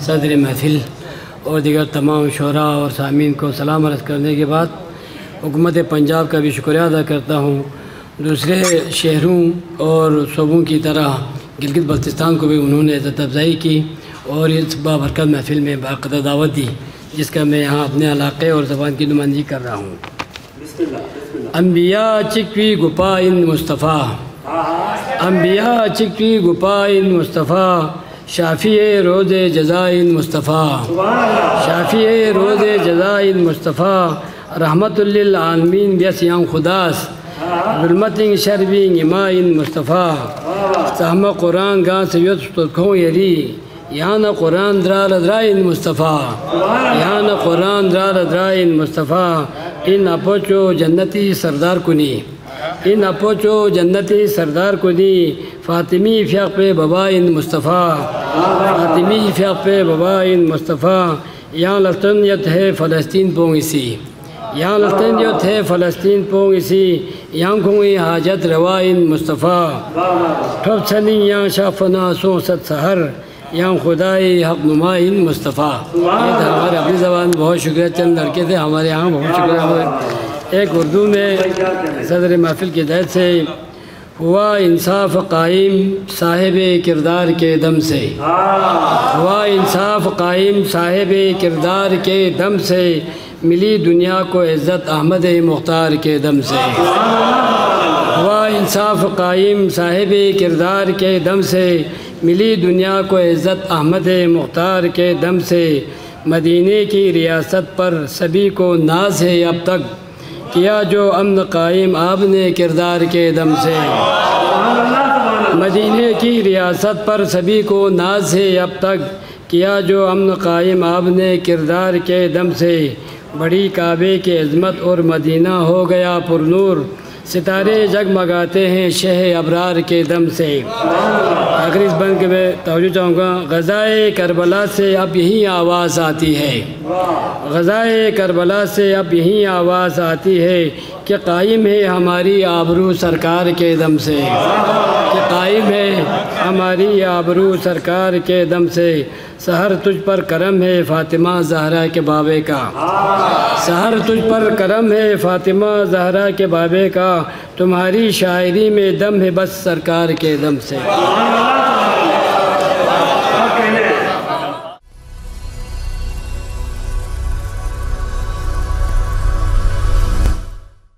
صدر محفل اور دیگر تمام شعراء اور سامعین کو سلام عرض کرنے کے بعد حکومت پنجاب کا بھی شکریہ ادا کرتا ہوں۔ دوسرے شہروں اور صوبوں کی طرح گلگت بلتستان کو بھی انہوں نے عزت افزائی کی اور اس بابرکت محفل میں باقاعدہ دعوت دی، جس کا میں یہاں اپنے علاقے اور زبان کی نمائندگی کر رہا ہوں۔ انبیاء چکوی گپا ان مصطفیٰ، انبیاء چکوی گپا ان مصطفیٰ، شافی روز جزا ان مصطفیٰ، شافی روز جزا ان مصطفیٰ، رحمت للعالمین بیسیان خداس، ظلمت شربی اما ان مصطفیٰ، سہم قرآن گاں سید ترکھوں یری، یہاں قرآن درال درائن مصطفیٰ، یہاں قرآن درال درائن مصطفیٰ، ان اپوچو جنتی سردار کنی، ان اپوچو جنتی سردار کنی، فاطمی فیق پہ بابا ان مصطفیٰ، فاطمی فیق پہ بابا ان مصطفیٰ، یہاں لطنیت ہے فلسطین پونگ اسی، یہاں لطنیت ہے فلسطین پونگ اسی، یہاں کھونگی حاجت روا ان مصطفیٰ، ٹھوپ چھنی یہاں شافنا سو ست سہر، یہاں خدای حق نما ان مصطفیٰ۔ یہ تھا ہمارے اپنی زبان، بہت شکریہ، چند لڑکے تھے ہمارے یہاں، بہت شکریہ۔ ایک اردو میں صدر محفل کی ہدایت سے، ہوا انصاف قائم صاحب کردار کے دم سے، ہوا انصاف قائم صاحب کردار کے دم سے، ملی دنیا کو عزت احمد مختار کے دم سے، ہوا انصاف قائم صاحب کردار کے دم سے، ملی دنیا کو عزت احمد مختار کے دم سے، مدینے کی ریاست پر سبھی کو ناز ہے اب تک، کیا جو امن قائم آپ نے کردار کے دم سے، مدینے کی ریاست پر سبھی کو ناز ہے اب تک، کیا جو امن قائم آپ نے کردار کے دم سے، بڑی کعبے کی عظمت اور مدینہ ہو گیا پر نور، ستارے جگمگاتے ہیں شہ ابرار کے دم سے۔ آخری اس بند کے میں توجہ چاہوں گا، غزائے کربلا سے اب یہی آواز آتی ہے، غزائے کربلا سے اب یہی آواز آتی ہے، کہ قائم ہے ہماری آبرو سرکار کے دم سے، کہ قائم ہے ہماری آبرو سرکار کے دم سے، سحر تجھ پر کرم ہے فاطمہ زہرا کے بابے کا، سحر تجھ پر کرم ہے فاطمہ زہرا کے بابے کا، تمہاری شاعری میں دم ہے بس سرکار کے دم سے۔